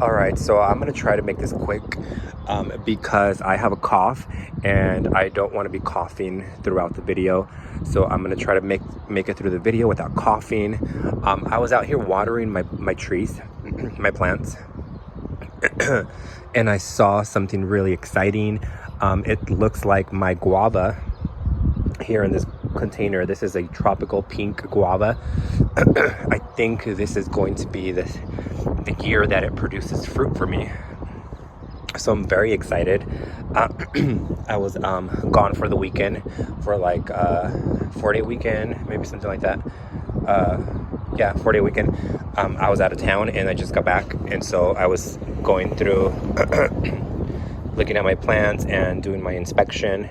All right, so I'm gonna try to make this quick because I have a cough and I don't want to be coughing throughout the video. So I'm gonna try to make it through the video without coughing. I was out here watering my trees, my plants, and I saw something really exciting. It looks like my guava here in this container. This is a tropical pink guava. I think this is going to be the year that it produces fruit for me. So I'm very excited. I was gone for the weekend for like 4-day weekend, maybe something like that. Yeah, 4-day weekend. I was out of town and I just got back, and so I was going through looking at my plants and doing my inspection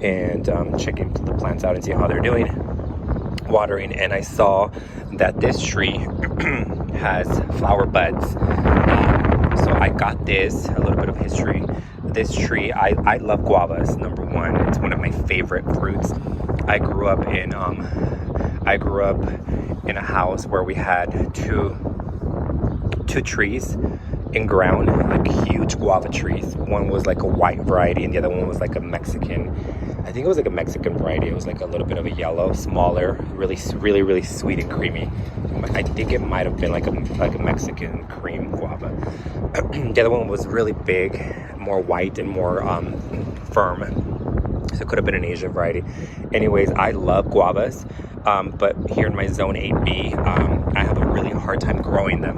and checking the plants out and see how they're doing, watering, and I saw that this tree has flower buds. So I got this, a little bit of history. This tree, I love guavas, number one. It's one of my favorite fruits. I grew up in a house where we had two trees in ground, like huge guava trees. One was like a white variety and the other one was like a Mexican. I think it was like a Mexican variety. It was like a little bit of a yellow, smaller, really sweet and creamy. I think it might have been like a Mexican cream guava. The other one was really big, more white and more firm. So it could have been an Asian variety. Anyways, I love guavas, but here in my zone 8B, I have a really hard time growing them.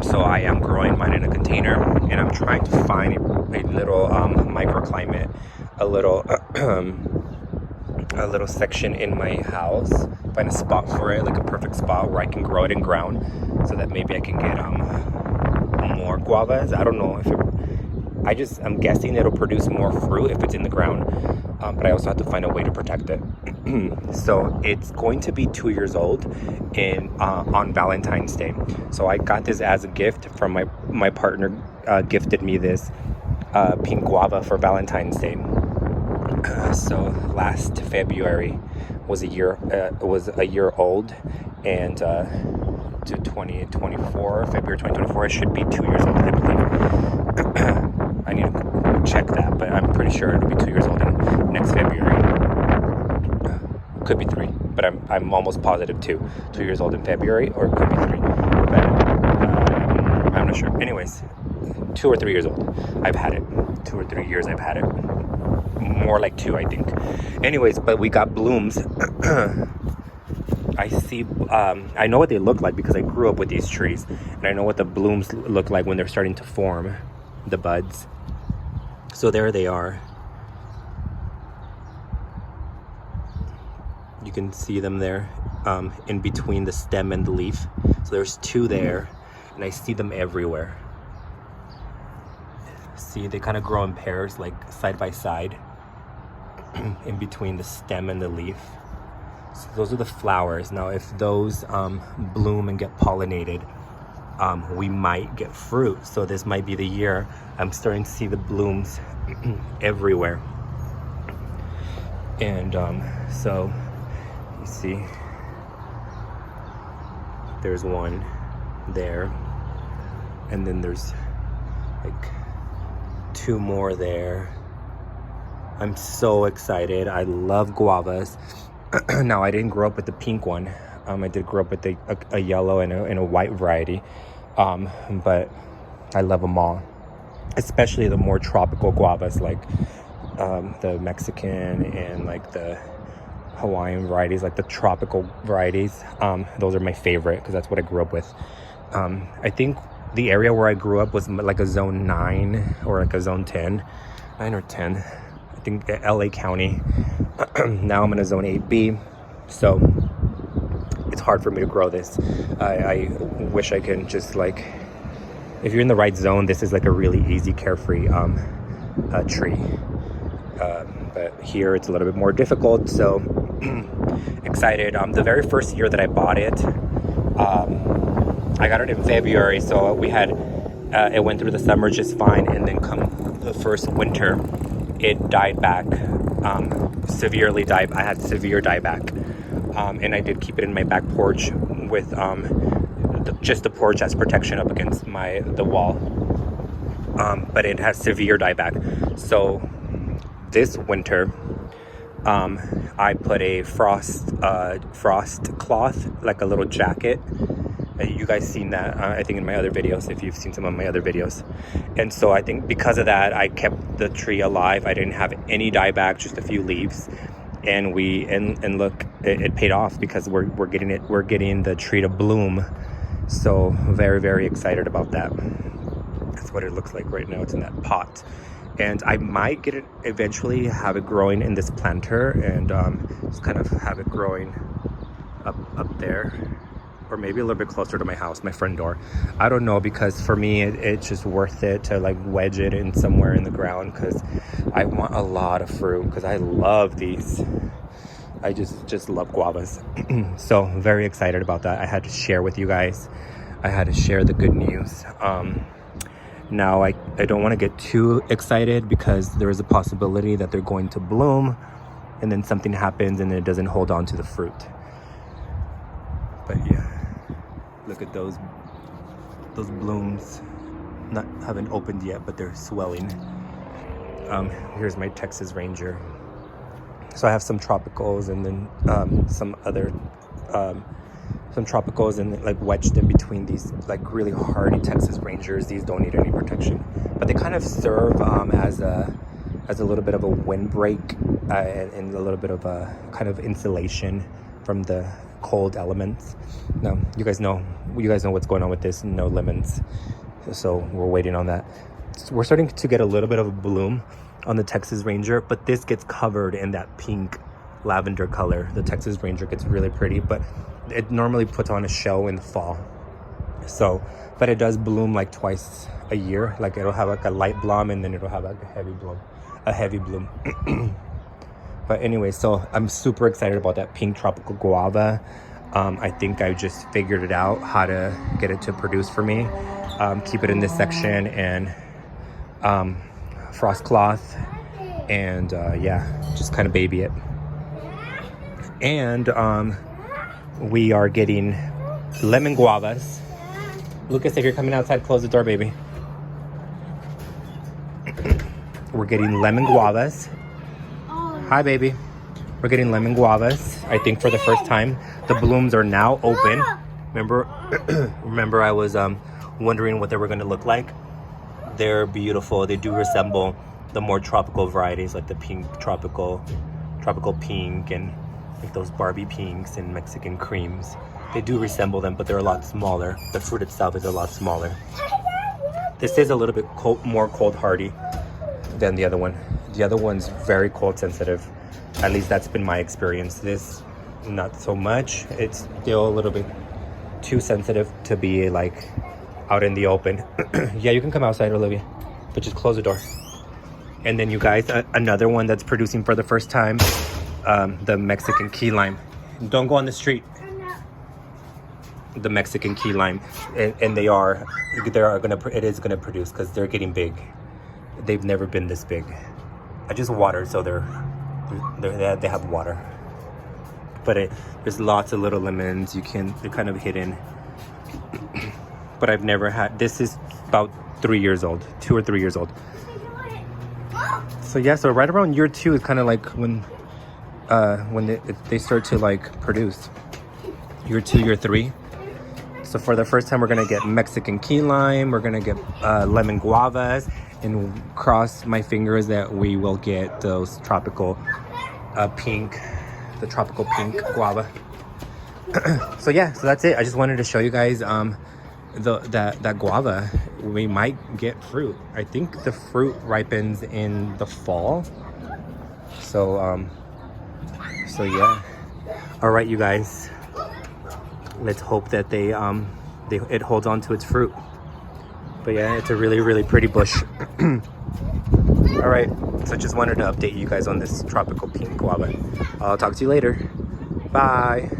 So I am growing mine in a container, and I'm trying to find a little microclimate, a little section in my house, find a spot for it, like a perfect spot where I can grow it in ground, so that maybe I can get more guavas. I don't know if I'm guessing it'll produce more fruit if it's in the ground, but I also have to find a way to protect it. So it's going to be 2 years old on Valentine's Day. So I got this as a gift from my partner. Gifted me this pink guava for Valentine's Day. So last February was a year old, and to 2024, February 2024, it should be 2 years old, I believe. I need to check that, but I'm pretty sure it'll be 2 years old in next February. Could be 3, but I'm almost positive 2 years old in February, or it could be 3, but I'm not sure. Anyways, 2 or 3 years old. I've had it. 2 or 3 years I've had it. More like 2, I think. Anyways, but we got blooms. I see, I know what they look like because I grew up with these trees, and I know what the blooms look like when they're starting to form, the buds. So there they are. You can see them there, in between the stem and the leaf. So there's 2 there, and I see them everywhere. See, they kind of grow in pairs, like side by side, in between the stem and the leaf. So those are the flowers. Now, if those bloom and get pollinated, we might get fruit. So this might be the year. I'm starting to see the blooms everywhere. And so you see, there's one there, and then there's like 2 more there. I'm so excited. I love guavas. Now, I didn't grow up with the pink one. I did grow up with a yellow and a white variety. But I love them all, especially the more tropical guavas, like the Mexican and like the Hawaiian varieties, like the tropical varieties. Those are my favorite because that's what I grew up with. I think the area where I grew up was like a zone 9 or like a zone 10, 9 or 10. I think LA County. Now I'm in a zone 8B, so it's hard for me to grow this. I wish I can just, like, if you're in the right zone, this is like a really easy, carefree tree. But here it's a little bit more difficult, so excited. The very first year that I bought it, I got it in February, so we had it went through the summer just fine, and then come the first winter, it died back, severely died. I had severe dieback, and I did keep it in my back porch with just the porch as protection up against the wall. But it has severe dieback. So this winter, I put a frost cloth, like a little jacket. You guys seen that, I think, in my other videos, if you've seen some of my other videos. And so I think because of that, I kept the tree alive. I didn't have any dieback, just a few leaves. And look, it paid off, because we're getting the tree to bloom. So very, very excited about that. That's what it looks like right now. It's in that pot. And I might get it eventually, have it growing in this planter, and just kind of have it growing up there, or maybe a little bit closer to my house, my front door. I don't know, because for me it's just worth it to like wedge it in somewhere in the ground, because I want a lot of fruit, because I love these. I just love guavas. So very excited about that. I had to share with you guys. I had to share the good news. Now I don't want to get too excited, because there is a possibility that they're going to bloom and then something happens and it doesn't hold on to the fruit. But yeah, look at those blooms. Haven't opened yet, but they're swelling. Here's my Texas Ranger. So I have some tropicals, and then some other some tropicals, and like wedged in between these like really hardy Texas Rangers. These don't need any protection, but they kind of serve as a little bit of a windbreak, and a little bit of a kind of insulation from the cold elements. Now you guys know what's going on with this. No lemons, so we're waiting on that. So we're starting to get a little bit of a bloom on the Texas Ranger, but this gets covered in that pink lavender color. The Texas Ranger gets really pretty, but it normally puts on a show in the fall. So, but it does bloom like twice a year. Like it'll have like a light bloom, and then it'll have like a heavy bloom. But anyway, so I'm super excited about that pink tropical guava. I think I just figured it out, how to get it to produce for me. Keep it in this section, and frost cloth, and yeah, just kind of baby it. And we are getting lemon guavas. Lucas, if you're coming outside, close the door, baby. We're getting lemon guavas. Hi, baby. We're getting lemon guavas, I think, for the first time. The blooms are now open. Remember I was wondering what they were going to look like. They're beautiful. They do resemble the more tropical varieties, like the pink tropical pink, and like those Barbie pinks and Mexican creams. They do resemble them, but they're a lot smaller. The fruit itself is a lot smaller. This is a little bit more cold hardy than the other one. The other one's very cold sensitive. At least that's been my experience. This, not so much. It's still a little bit too sensitive to be like out in the open. Yeah, you can come outside, Olivia, but just close the door. And then you guys, another one that's producing for the first time, the Mexican key lime. Don't go on the street. The Mexican key lime, and it is gonna produce, because they're getting big. They've never been this big. I just watered, so they have water. But there's lots of little lemons. They're kind of hidden. But I've never had. This is about 3 years old, 2 or 3 years old. So yeah, so right around year 2 is kind of like when they start to like produce. Year 2, year 3. So for the first time, we're gonna get Mexican key lime. We're gonna get lemon guavas, and cross my fingers that we will get those tropical pink, the tropical pink guava. So yeah, so that's it. I just wanted to show you guys that guava. We might get fruit. I think the fruit ripens in the fall. So yeah. All right, you guys. Let's hope that it holds on to its fruit. But yeah, it's a really, really pretty bush. All right, so just wanted to update you guys on this tropical pink guava. I'll talk to you later. Bye.